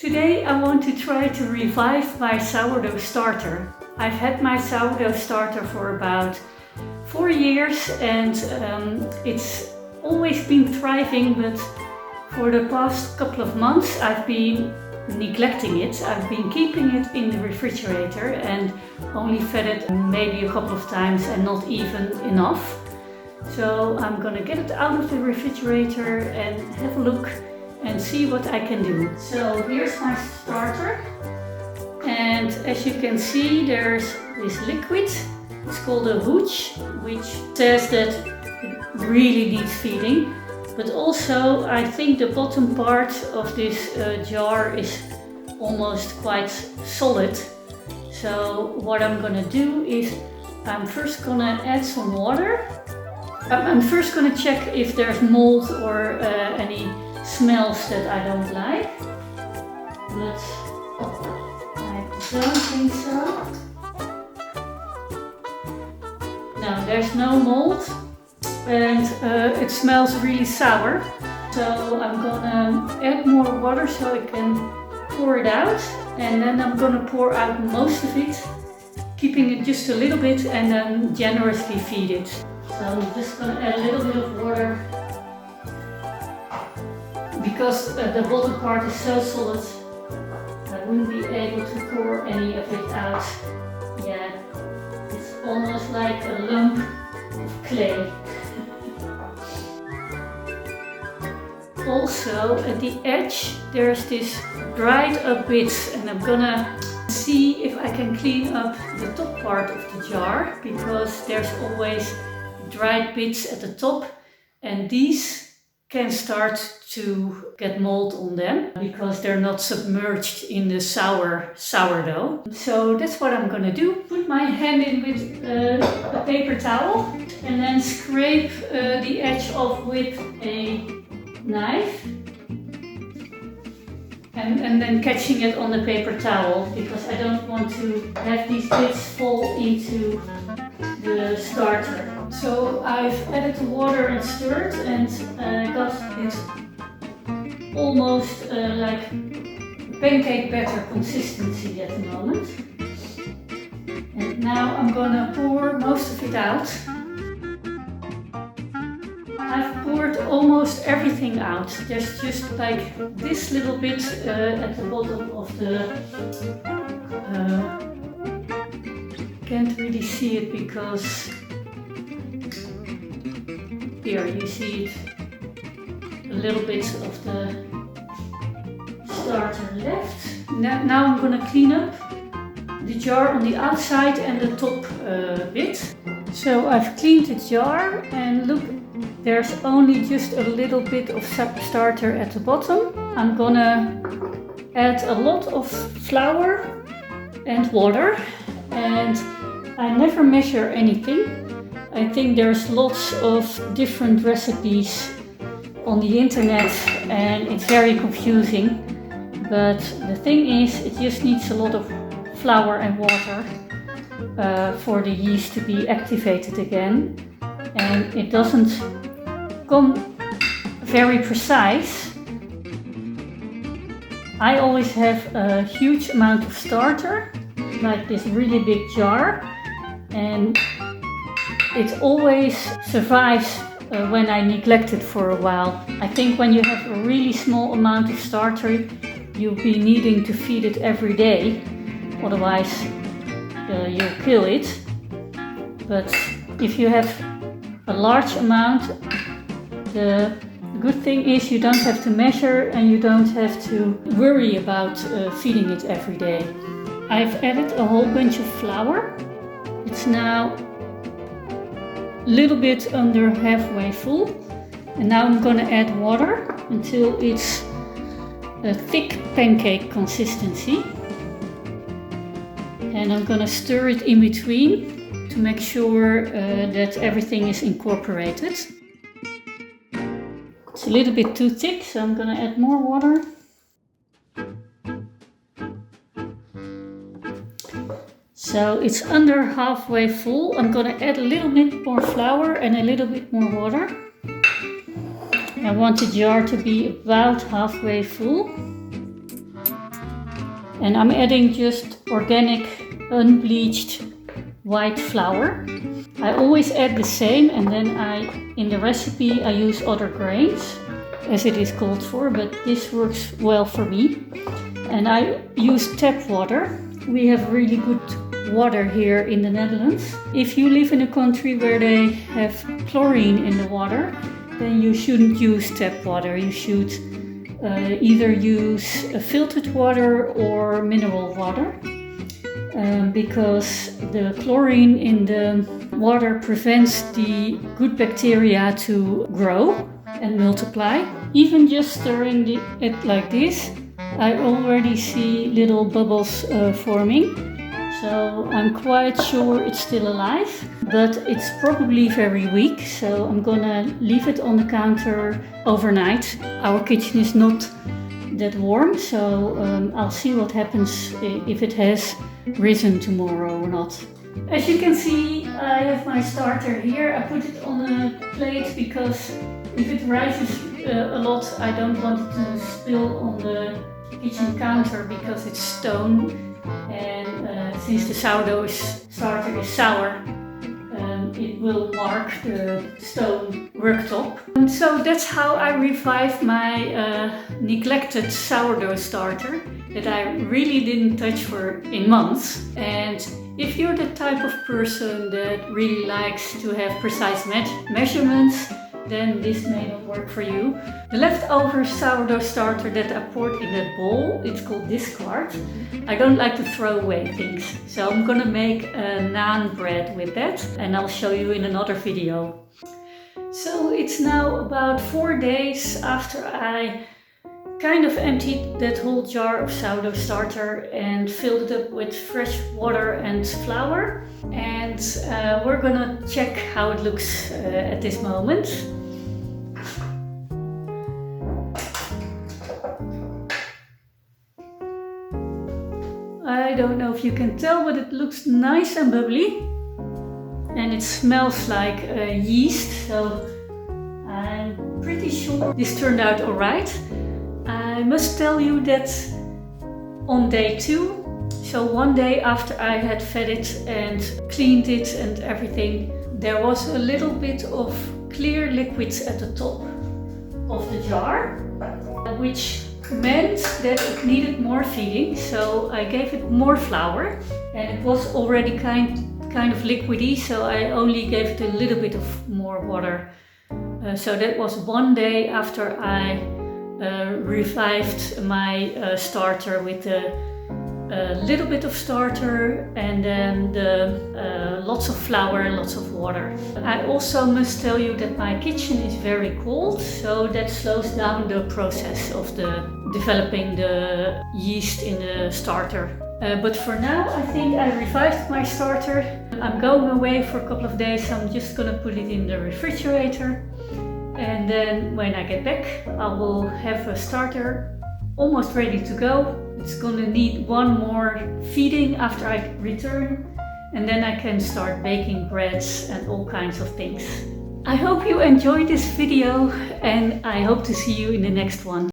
Today I want to try to revive my sourdough starter. I've had my sourdough starter for about 4 years and it's always been thriving, but for the past couple of months I've been neglecting it. I've been keeping it in the refrigerator and only fed it maybe a couple of times and not even enough. So I'm gonna get it out of the refrigerator and have a look and see what I can do. So here's my starter, and as you can see there's this liquid. It's called a Hooch, which says that it really needs feeding, but also I think the bottom part of this jar is almost quite solid. So what I'm gonna do is I'm first gonna add some water. I'm first gonna check if there's mold or any smells that I don't like, but I don't think so. No, there's no mold, and it smells really sour. So I'm gonna add more water so I can pour it out, and then I'm gonna pour out most of it, keeping it just a little bit, and then generously feed it. So I'm just gonna add a little bit of water, because the bottom part is so solid, I wouldn't be able to pour any of it out. Yeah, it's almost like a lump of clay. Also, at the edge there's this dried up bits, and I'm gonna see if I can clean up the top part of the jar, because there's always dried bits at the top, and these can start to get mold on them because they're not submerged in the sourdough. So that's what I'm gonna do. Put my hand in with a paper towel and then scrape the edge off with a knife, and then catching it on the paper towel, because I don't want to have these bits fall into the starter. So I've added the water and stirred, and got it almost like pancake-batter consistency at the moment. And now I'm gonna pour most of it out. I've poured almost everything out. There's just like this little bit at the bottom of the can't really see it because here you see it, a little bit of the starter left. Now I'm gonna clean up the jar on the outside and the top bit. So I've cleaned the jar, and look, there's only just a little bit of starter at the bottom. I'm gonna add a lot of flour and water, and I never measure anything. I think there's lots of different recipes on the internet and it's very confusing, but the thing is it just needs a lot of flour and water for the yeast to be activated again, and it doesn't come very precise. I always have a huge amount of starter, like this really big jar, and it always survives when I neglect it for a while. I think when you have a really small amount of starter, you'll be needing to feed it every day, otherwise you'll kill it. But if you have a large amount, the good thing is you don't have to measure and you don't have to worry about feeding it every day. I've added a whole bunch of flour. It's now a little bit under halfway full, and now I'm gonna add water until it's a thick pancake consistency, and I'm gonna stir it in between to make sure that everything is incorporated. It's a little bit too thick, so I'm gonna add more water. So it's under halfway full. I'm gonna add a little bit more flour and a little bit more water. I want the jar to be about halfway full. And I'm adding just organic, unbleached white flour. I always add the same, and then in the recipe I use other grains as it is called for, but this works well for me. And I use tap water. We have really good water here in the Netherlands. If you live in a country where they have chlorine in the water, then you shouldn't use tap water. You should either use filtered water or mineral water. Because the chlorine in the water prevents the good bacteria to grow and multiply. Even just stirring it like this, I already see little bubbles forming. So I'm quite sure it's still alive, but it's probably very weak. So I'm gonna leave it on the counter overnight. Our kitchen is not that warm, so I'll see what happens if it has risen tomorrow or not. As you can see, I have my starter here. I put it on a plate because if it rises a lot, I don't want it to spill on the kitchen counter because it's stone, and since the sourdough starter is sour, it will mark the stone worktop. And so that's how I revived my neglected sourdough starter that I really didn't touch in months. And if you're the type of person that really likes to have precise measurements, then this may not work for you. The leftover sourdough starter that I poured in that bowl, it's called discard. I don't like to throw away things, so I'm gonna make a naan bread with that, and I'll show you in another video. So it's now about 4 days after I kind of emptied that whole jar of sourdough starter and filled it up with fresh water and flour. And we're gonna check how it looks at this moment. I don't know if you can tell, but it looks nice and bubbly. And it smells like yeast, so I'm pretty sure this turned out alright. I must tell you that on day 2, so 1 day after I had fed it and cleaned it and everything, there was a little bit of clear liquid at the top of the jar, which meant that it needed more feeding. So I gave it more flour, and it was already kind of liquidy, so I only gave it a little bit of more water. So that was 1 day after I revived my starter with a little bit of starter and then lots of flour and lots of water. I also must tell you that my kitchen is very cold, so that slows down the process of developing the yeast in the starter. But for now, I think I revived my starter. I'm going away for a couple of days, so I'm just gonna put it in the refrigerator. And then when I get back, I will have a starter almost ready to go. It's gonna need 1 more feeding after I return, and then I can start baking breads and all kinds of things. I hope you enjoyed this video, and I hope to see you in the next one.